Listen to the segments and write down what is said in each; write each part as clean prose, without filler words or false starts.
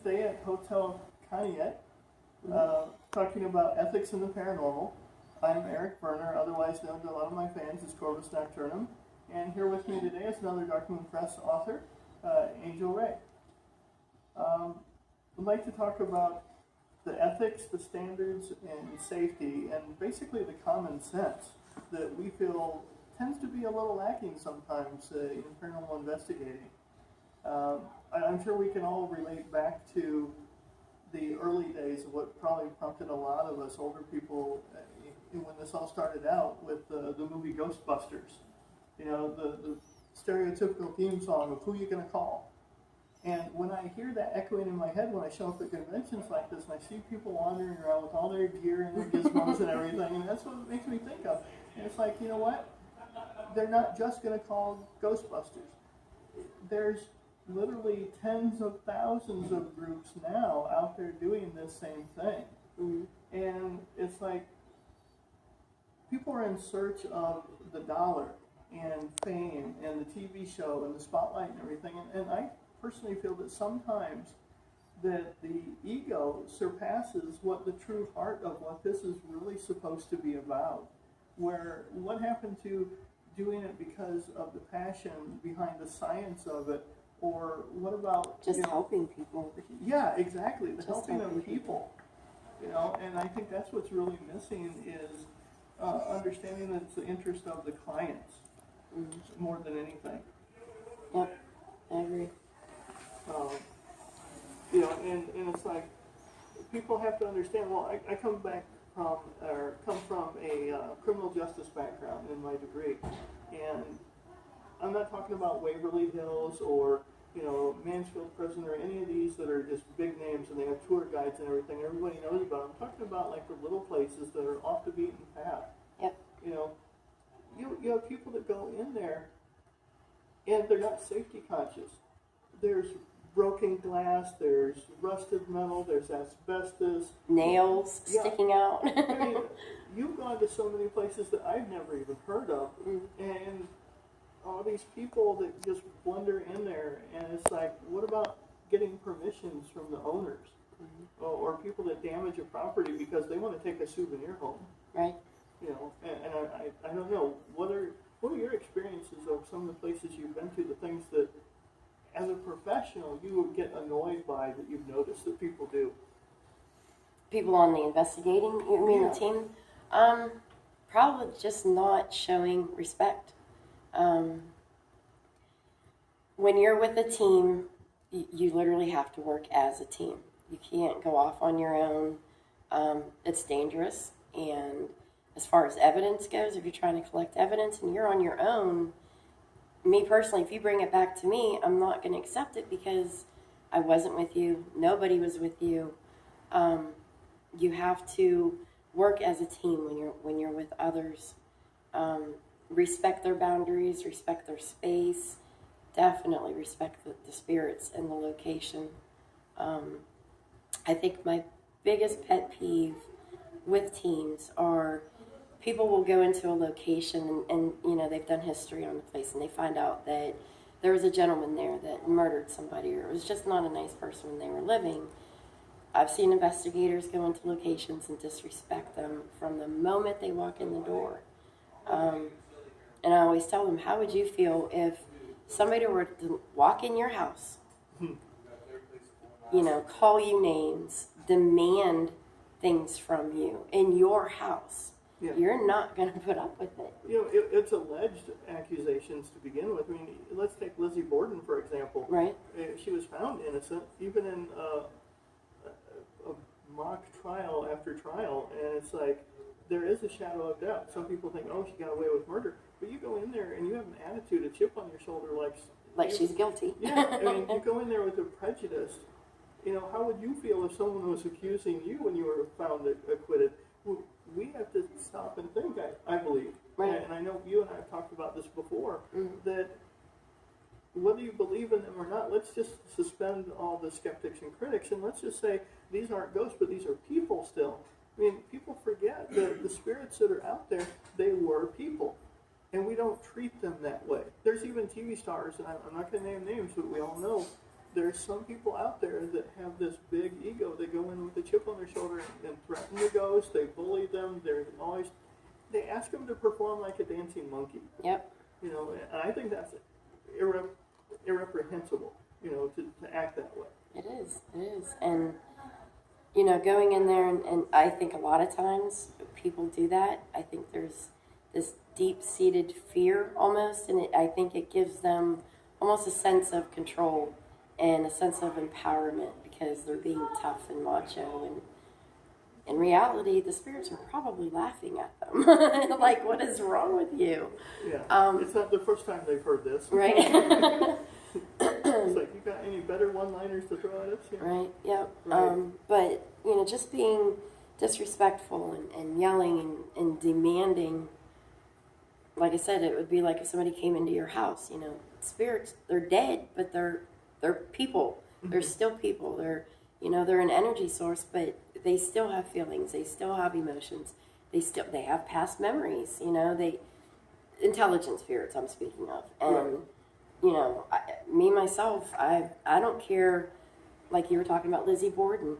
today at Hotel Conneaut, talking about ethics in the paranormal. I'm Eric Werner, otherwise known to a lot of my fans as Corvus Nocturnum, and here with me today is another Document Press author, Angel Ray. I'd like to talk about the ethics, the standards, and safety, and basically the common sense that we feel tends to be a little lacking sometimes in paranormal investigating. I'm sure we can all relate back to the early days of what probably prompted a lot of us older people when this all started out with the movie Ghostbusters. You know, the stereotypical theme song of who you gonna call. And when I hear that echoing in my head when I show up at conventions like this and I see people wandering around with all their gear and their gizmos and everything, and that's what it makes me think of. And it's like, you know what? They're not just gonna call Ghostbusters. There's literally tens of thousands of groups now out there doing this same thing. Mm-hmm. And it's like people are in search of the dollar and fame and the TV show and the spotlight and everything. And I personally feel that sometimes that the ego surpasses what the true heart of what this is really supposed to be about. Where what happened to doing it because of the passion behind the science of it? Or what about just helping people? Yeah, exactly. The helping of people. You know, and I think that's what's really missing is understanding that it's the interest of the clients more than anything. Yep, I agree. You know, and it's like people have to understand. Well, I come from a criminal justice background in my degree, and I'm not talking about Waverly Hills or, you know, Mansfield Prison or any of these that are just big names and they have tour guides and everything everybody knows about. I'm talking about like the little places that are off the beaten path. Yep. You know, you have people that go in there and they're not safety conscious. There's broken glass, there's rusted metal, there's asbestos. Nails sticking out. I mean, you've gone to so many places that I've never even heard of. And all these people that just blunder in there, and it's like, what about getting permissions from the owners or people that damage a property because they want to take a souvenir home? Right. You know, and I don't know, what are your experiences of some of the places you've been to, the things that, as a professional, you would get annoyed by that you've noticed that people do? People on the investigating, you mean the team? Probably just not showing respect. When you're with a team, you literally have to work as a team. You can't go off on your own. It's dangerous. And as far as evidence goes, if you're trying to collect evidence and you're on your own, me personally, if you bring it back to me, I'm not going to accept it because I wasn't with you. Nobody was with you. You have to work as a team when you're with others. Respect their boundaries, respect their space, definitely respect the spirits and the location. I think my biggest pet peeve with teams are people will go into a location and you know, they've done history on the place and they find out that there was a gentleman there that murdered somebody or was just not a nice person when they were living. I've seen investigators go into locations and disrespect them from the moment they walk in the door. And I always tell them, how would you feel if somebody were to walk in your house, you know, call you names, demand things from you in your house? Yeah. You're not going to put up with it. You know, it's alleged accusations to begin with. I mean, let's take Lizzie Borden, for example. Right. She was found innocent, even in a mock trial after trial, and it's like, there is a shadow of doubt. Some people think, oh, she got away with murder. But you go in there and you have an attitude, a chip on your shoulder, like she's guilty. Yeah, I mean, you go in there with a prejudice. You know, how would you feel if someone was accusing you when you were found acquitted? We have to stop and think, I believe. Right. And I know you and I have talked about this before, that whether you believe in them or not, let's just suspend all the skeptics and critics, and let's just say these aren't ghosts, but these are people still. I mean, people forget that the spirits that are out there, they were people. And we don't treat them that way. There's even TV stars, and I'm not going to name names, but we all know there's some people out there that have this big ego. They go in with a chip on their shoulder and threaten the ghost. They bully them. They ask them to perform like a dancing monkey. Yep. You know, and I think that's irreprehensible, you know, to act that way. It is. And, you know, going in there, and I think a lot of times people do that. I think there's this deep-seated fear almost, and I think it gives them almost a sense of control and a sense of empowerment because they're being tough and macho. And in reality, the spirits are probably laughing at them. Like, what is wrong with you? Yeah, it's not the first time they've heard this. Right. It's like, you got any better one-liners to throw at us? Yeah. Right, yep. Right. But, you know, just being disrespectful and yelling and demanding, like I said, it would be like if somebody came into your house, you know, spirits, they're dead, but they're people. They're still people. They're an energy source, but they still have feelings. They still have emotions. They have past memories, you know, intelligent spirits I'm speaking of. And, Right. you know, myself, I don't care, like you were talking about Lizzie Borden.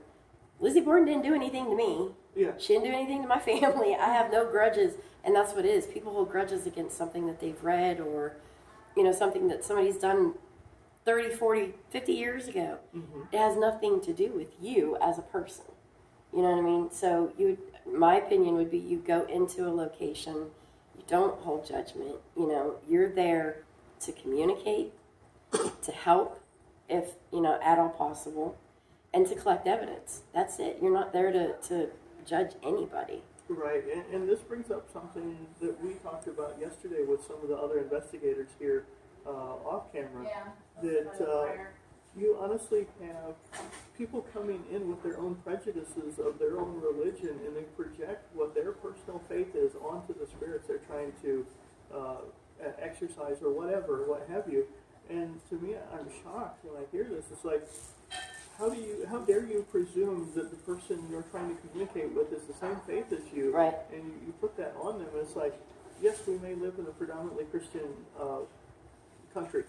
Lizzie Borden didn't do anything to me. Yeah. She didn't do anything to my family. I have no grudges. And that's what it is. People hold grudges against something that they've read or, you know, something that somebody's done 30, 40, 50 years ago. Mm-hmm. It has nothing to do with you as a person. You know what I mean? So my opinion would be you go into a location, you don't hold judgment. You know, you're there to communicate, to help if, you know, at all possible, and to collect evidence. That's it. You're not there to judge anybody. Right, and this brings up something that we talked about yesterday with some of the other investigators here off camera. Yeah. That you honestly have people coming in with their own prejudices of their own religion, and they project what their personal faith is onto the spirits they're trying to exercise or whatever, what have you. And to me, I'm shocked when I hear this. It's like, how dare you presume that the person you're trying to communicate with is the same faith as you? Right. And you put that on them. And it's like, yes, we may live in a predominantly Christian country,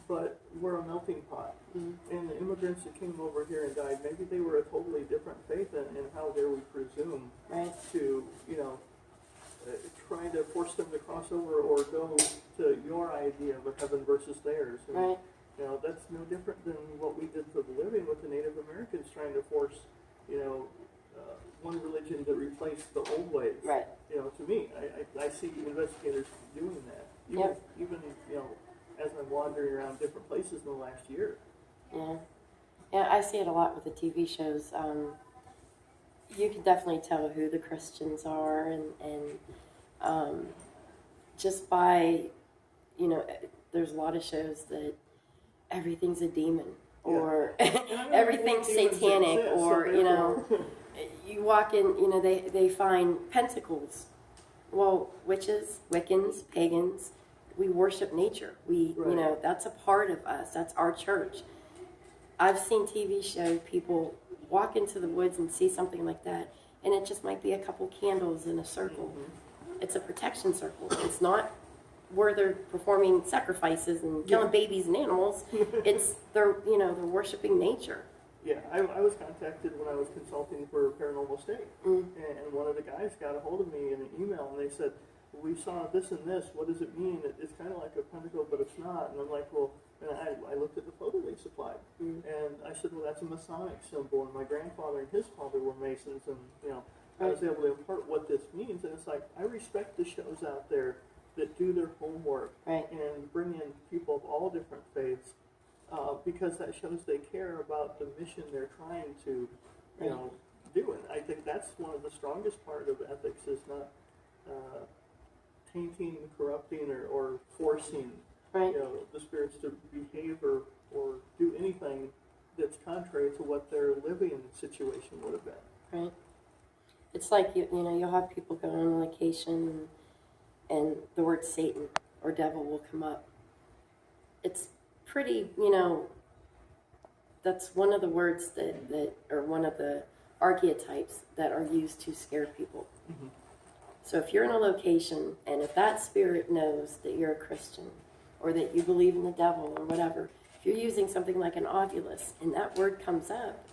but we're a melting pot. And the immigrants that came over here and died, maybe they were a totally different faith, and how dare we presume to, you know, try to force them to cross over or go to your idea of a heaven versus theirs. And, Right. you know, that's no different than what we did for the living with the Native Americans trying to force, you know, one religion to replace the old ways. Right. You know, to me, I see investigators doing that. Even, you know, as I'm wandering around different places in the last year. Yeah. Yeah, I see it a lot with the TV shows. You can definitely tell who the Christians are, and just by, you know, there's a lot of shows that everything's a demon, or everything's satanic, exist, or, so you know, you walk in, you know, they find pentacles. Well, witches, Wiccans, pagans, we worship nature. You know, that's a part of us. That's our church. I've seen TV show people walk into the woods and see something like that, and it just might be a couple candles in a circle. It's a protection circle. It's not where they're performing sacrifices and killing babies and animals. It's they're worshiping nature. Yeah, I was contacted when I was consulting for Paranormal State, and one of the guys got a hold of me in an email, and they said, we saw this and this, what does it mean? It's kind of like a pentacle, but it's not. And I'm like, well, and I looked at the photo they supplied, and I said, well, that's a Masonic symbol, and my grandfather and his father were Masons, and, you know, I was able to impart what this means, and it's like, I respect the shows out there that do their homework and bring in people of all different faiths, because that shows they care about the mission they're trying to, you know, do. And I think that's one of the strongest part of ethics is not tainting, corrupting, or forcing you know, the spirits to behave or do anything that's contrary to what their living situation would have been. Right. It's like, you know, you'll have people go on a location and the word Satan or devil will come up. It's pretty, you know, that's one of the words that or one of the archetypes that are used to scare people. So if you're in a location and if that spirit knows that you're a Christian or that you believe in the devil or whatever, if you're using something like an ovulus and that word comes up,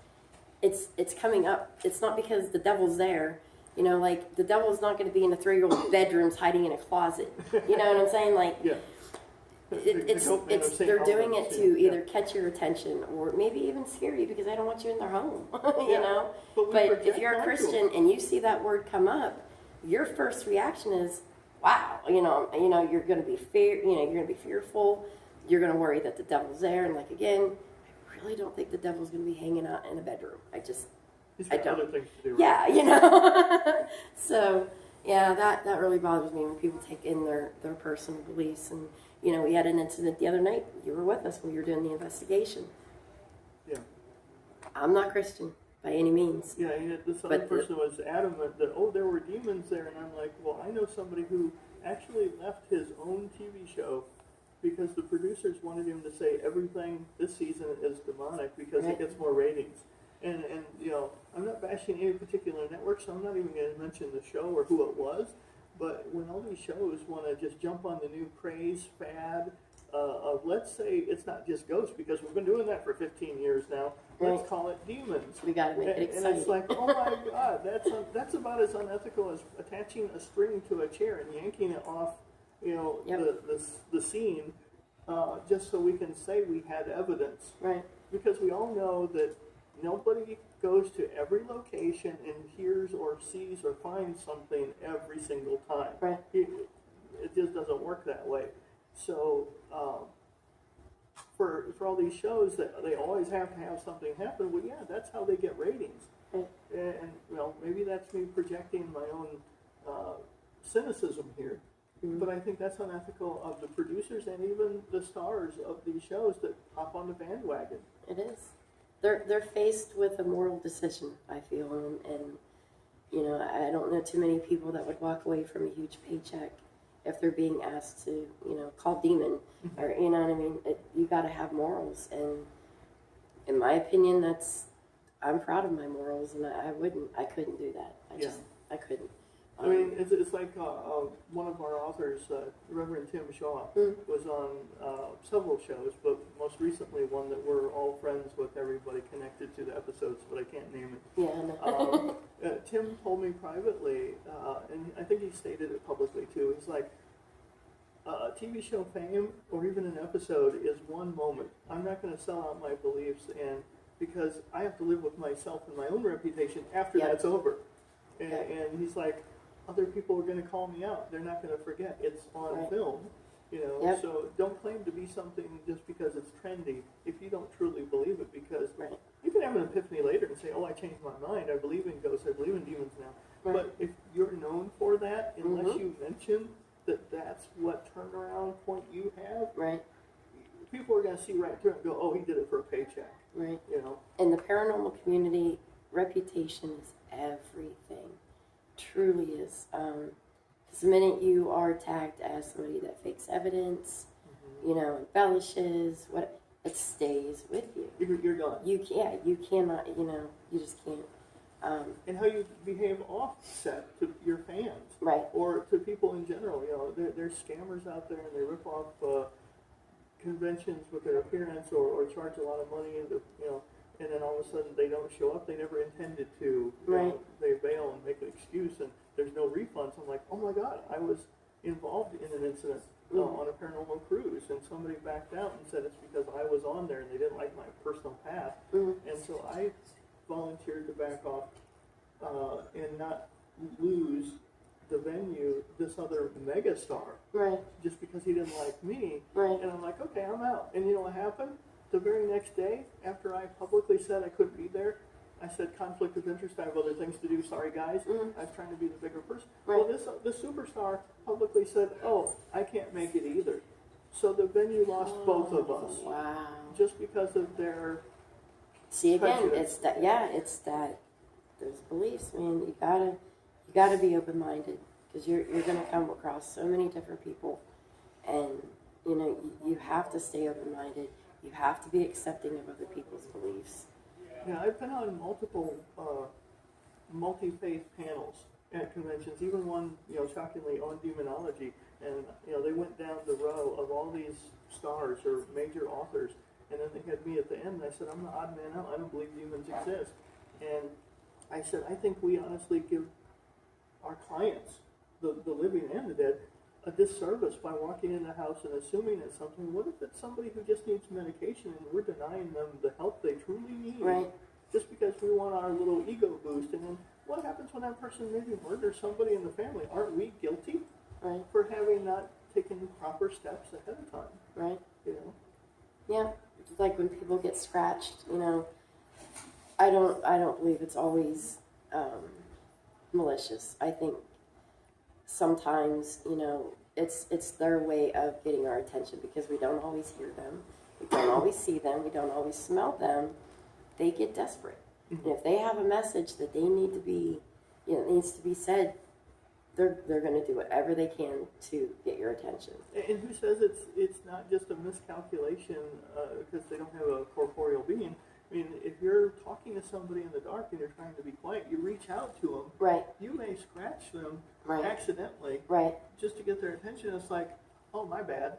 it's coming up. It's not because the devil's there. You know, like the devil's not going to be in a 3-year-old's bedrooms hiding in a closet. You know what I'm saying? Like, Yeah. they're doing it to either catch your attention or maybe even scare you because they don't want you in their home. You know. But if you're a Christian and you see that word come up, your first reaction is, "Wow!" You know, you're going to be you're going to be fearful. You're going to worry that the devil's there, and like again, I really don't think the devil's going to be hanging out in a bedroom. He's got other things to do. Right? Yeah, you know. So, yeah, that really bothers me when people take in their personal beliefs. And, you know, we had an incident the other night. You were with us when you were doing the investigation. Yeah. I'm not Christian by any means. Yeah, this other person was adamant that, there were demons there. And I'm like, well, I know somebody who actually left his own TV show because the producers wanted him to say everything this season is demonic because it gets more ratings. And you know, I'm not bashing any particular network, so I'm not even going to mention the show or who it was. But when all these shows want to just jump on the new craze, fad of, let's say it's not just ghosts, because we've been doing that for 15 years now. Let's call it demons. We got to make it exciting. And it's like, oh my God, that's about as unethical as attaching a string to a chair and yanking it off, you know, the scene, just so we can say we had evidence. Right. Because we all know that nobody goes to every location and hears or sees or finds something every single time. Right. It just doesn't work that way. So for all these shows that they always have to have something happen, well, yeah, that's how they get ratings. Right. And well, maybe that's me projecting my own cynicism here. Mm-hmm. But I think that's unethical of the producers and even the stars of these shows that hop on the bandwagon. It is. They're faced with a moral decision, I feel, and you know, I don't know too many people that would walk away from a huge paycheck if they're being asked to, you know, call demon, or you know what I mean. You got to have morals, and in my opinion, I'm proud of my morals, and I couldn't do that. I couldn't. I mean, it's like one of our authors, Reverend Tim Shaw, was on several shows, but most recently one that we're all friends with everybody connected to the episodes, but I can't name it. Yeah, I know. Tim told me privately, and I think he stated it publicly too, he's like, TV show fame or even an episode is one moment. I'm not going to sell out my beliefs, and because I have to live with myself and my own reputation after that's over. And he's like, other people are going to call me out. They're not going to forget. It's on film, you know. So don't claim to be something just because it's trendy if you don't truly believe it. Because you can have an epiphany later and say, "Oh, I changed my mind. I believe in ghosts. I believe in demons now." But if you're known for that, unless you mention that that's what turnaround point you have, people are going to see right through it and go, "Oh, he did it for a paycheck." Right. You know. In the paranormal community, reputation is everything. Truly is. Because the minute you are tagged as somebody that fakes evidence, you know, embellishes, it stays with you. You're done. You cannot, you know, you just can't. And how you behave offset to your fans, or to people in general. You know, there's scammers out there, and they rip off conventions with their appearance, or charge a lot of money, you know. And then all of a sudden they don't show up. They never intended to. You know, they bail and make an excuse, and there's no refunds. I'm like, oh my God, I was involved in an incident on a paranormal cruise, and somebody backed out and said it's because I was on there and they didn't like my personal path. And so I volunteered to back off and not lose the venue, this other megastar, just because he didn't like me. And I'm like, okay, I'm out. And you know what happened? The very next day, after I publicly said I couldn't be there, I said conflict of interest. I have other things to do. Sorry, guys. I was trying to be the bigger person. Well, this superstar publicly said, "Oh, I can't make it either." So the venue lost both of us. Wow. Just because of their. See again, it's that. Yeah, it's that. Those beliefs, man. You gotta be open-minded, because you're gonna come across so many different people, and you know you have to stay open-minded. You have to be accepting of other people's beliefs. Yeah, I've been on multiple multi-faith panels at conventions, even one, you know, shockingly on demonology, and you know they went down the row of all these stars or major authors, And then they had me at the end, and I said, I'm the odd man out. I don't believe demons exist. And I said, I think we honestly give our clients, the living and the dead, a disservice by walking in the house and assuming it's something. What if it's somebody who just needs medication and we're denying them the help they truly need? Right. Just because we want our little ego boost. And then what happens when that person maybe murders somebody in the family? Aren't we guilty Right. for having not taken proper steps ahead of time? Right. You know? Yeah. It's like when people get scratched, you know, I don't believe it's always malicious. I think sometimes, you know, it's their way of getting our attention because we don't always hear them, we don't always see them, we don't always smell them. They get desperate. Mm-hmm. And if they have a message that they need to be, you know, needs to be said, they're going to do whatever they can to get your attention. And who says it's not just a miscalculation because they don't have a corporeal being? I mean, if you're talking to somebody in the dark and you're trying to be quiet, you reach out to them. Right. You may scratch them Right. accidentally. Right. Just to get their attention. It's like, oh, my bad.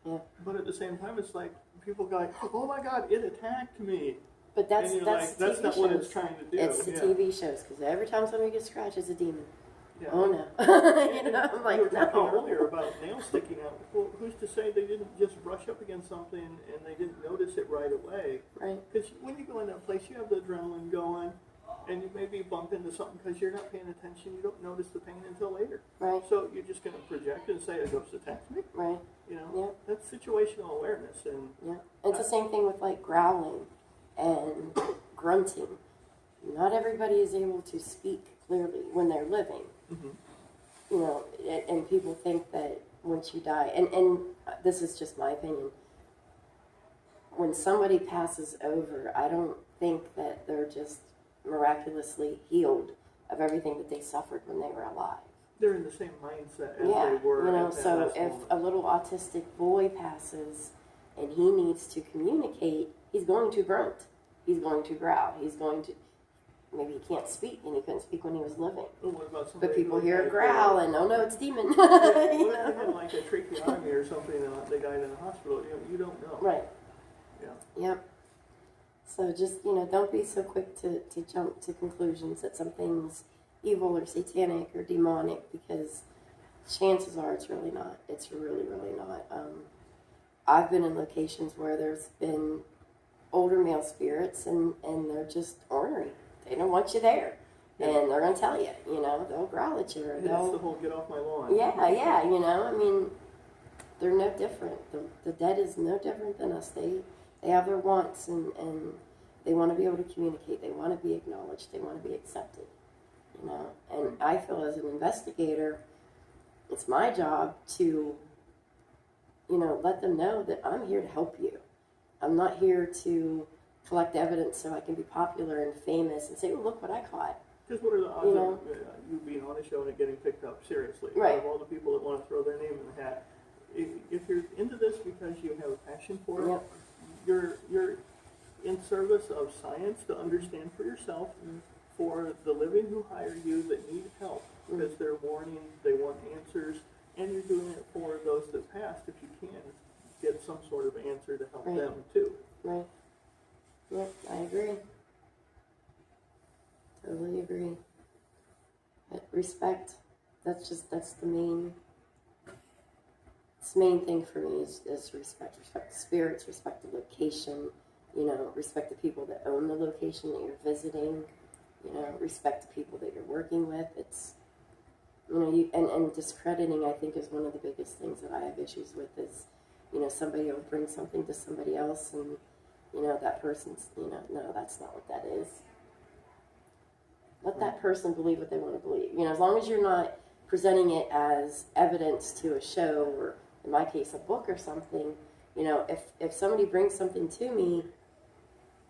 Yeah. But at the same time, it's like people go like, oh my God, it attacked me. But that's and you're that's like, that's TV not shows. what it's trying to do. It's the yeah. TV shows because every time somebody gets scratched, it's a demon. Yeah. Oh no! You know, I'm like, we were talking no. earlier about nails sticking out. Well, who's to say they didn't just brush up against something and they didn't notice it right away? Right. Because when you go in that place, you have the adrenaline going, and you maybe bump into something because you're not paying attention. You don't notice the pain until later. Right. So you're just going to project and say a ghost attacked me. Right. You know. Yeah. That's situational awareness, and Yeah. It's the same thing with like growling and grunting. Not everybody is able to speak clearly when they're living. mm-hmm. You know, and people think that once you die, and this is just my opinion, when somebody passes over, I don't think that they're just miraculously healed of everything that they suffered when they were alive. they're in the same mindset as Yeah, they were. you know, at that so last if moment. a little autistic boy passes and he needs to communicate, he's going to grunt, he's going to growl, he's going to, maybe he can't speak, and he couldn't speak when he was living. Well, what about somebody But people who hear a had, growl and, oh no, it's demon. yeah, what You if they know? had like a tracheotomy or something and they died in the hospital? You don't know. Right. Yeah. Yep. So just, you know, don't be so quick to jump to conclusions that something's evil or satanic or demonic, because chances are it's really not. It's really, really not. I've been in locations where there's been older male spirits and they're just ornery. They don't want you there. Yeah. And they're going to tell you, you know, they'll growl at you or It's the they'll... whole get off my lawn. Yeah, you know, I mean, they're no different. The dead is no different than us. They have their wants and they want to be able to communicate. They want to be acknowledged. They want to be accepted, you know. And I feel as an investigator, it's my job to, you know, let them know that I'm here to help you. I'm not here to collect evidence so I can be popular and famous and say, oh, look what I caught. Because what are the odds You know? of you being on a show and it getting picked up seriously? Right. Out of all the people that want to throw their name in the hat, if you're into this because you have a passion for it, Yep. you're in service of science to understand for yourself, for the living who hire you that need help because they're mourning, they want answers, and you're doing it for those that passed if you can get some sort of answer to help Right. them too. Right. Yep, I agree. Totally agree. But respect, that's the main thing for me is respect. Respect the spirits, respect the location, you know, respect the people that own the location that you're visiting, you know, respect the people that you're working with. It's, you know, and discrediting, I think, is one of the biggest things that I have issues with is, you know, somebody will bring something to somebody else and, you know, that person's, you know, no, that's not what that is. Let that person believe what they want to believe. You know, as long as you're not presenting it as evidence to a show or, in my case, a book or something, you know, if somebody brings something to me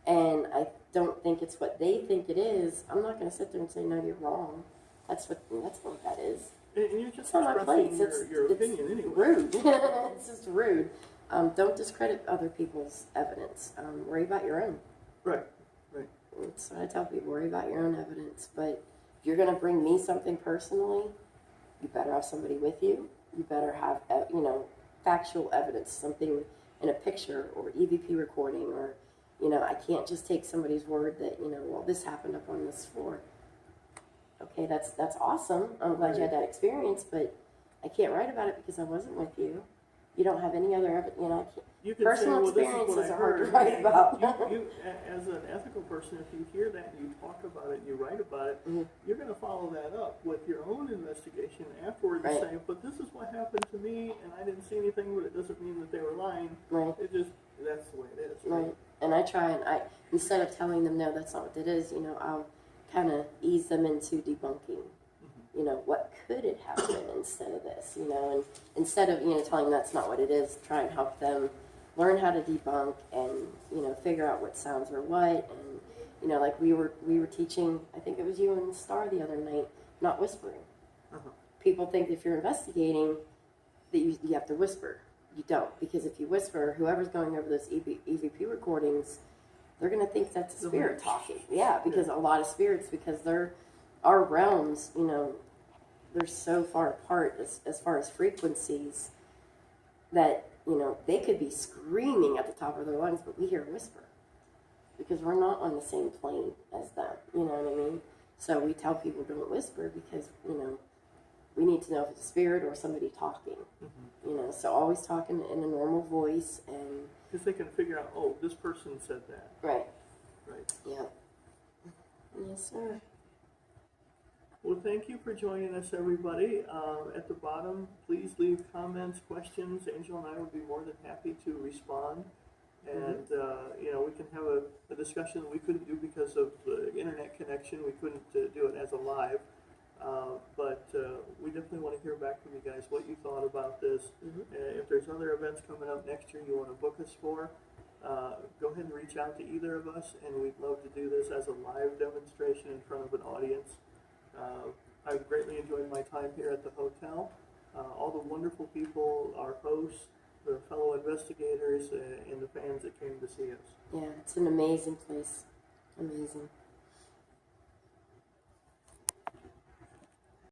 and I don't think it's what they think it is, I'm not going to sit there and say, no, you're wrong. That's not what that is. And you're just It's not my place. expressing your opinion anyway. Rude. It's just rude. Don't discredit other people's evidence. Worry about your own. Right. That's what I tell people. Worry about your own evidence. But if you're going to bring me something personally, you better have somebody with you. You better have, you know, factual evidence, something in a picture or EVP recording, or, you know, I can't just take somebody's word that, you know, well, this happened up on this floor. Okay, that's awesome. I'm glad you had that experience, but I can't write about it because I wasn't with you. You don't have any other evidence, you know, I can't. You can Personal say, well, this is what experiences I are hard to heard. write about. You, as an ethical person, if you hear that and you talk about it and you write about it, Mm-hmm. you're going to follow that up with your own investigation afterwards Right. and say, but this is what happened to me, and I didn't see anything, but it doesn't mean that they were lying. Right. It just, that's the way it is. Right. And I try and instead of telling them, no, that's not what it is, you know, I'll kind of ease them into debunking, you know, what could it have been instead of this, you know, and instead of, you know, telling them that's not what it is, try and help them learn how to debunk and, you know, figure out what sounds are what. And, you know, like we were teaching, I think it was you and Star the other night, not whispering. Uh-huh. People think if you're investigating that you have to whisper. You don't, because if you whisper, whoever's going over those EVP recordings, they're going to think that's a spirit talking. Yeah, because a lot of spirits, because our realms, you know, they're so far apart as far as frequencies that, you know, they could be screaming at the top of their lungs, but we hear a whisper because we're not on the same plane as them. You know what I mean? So we tell people don't whisper because, you know, we need to know if it's a spirit or somebody talking. Mm-hmm. You know, so always talking in a normal voice and. Because they can figure out, oh, this person said that. Right. Right. Yeah. Yes, sir. Well, thank you for joining us, everybody. At the bottom, please leave comments, questions. Angel and I would be more than happy to respond. And, you know, we can have a discussion that we couldn't do because of the internet connection. We couldn't do it as a live. But we definitely want to hear back from you guys what you thought about this. If there's other events coming up next year you want to book us for, go ahead and reach out to either of us, and we'd love to do this as a live demonstration in front of an audience. I've greatly enjoyed my time here at the hotel. All the wonderful people, our hosts, the fellow investigators, and the fans that came to see us. Yeah, it's an amazing place. Amazing.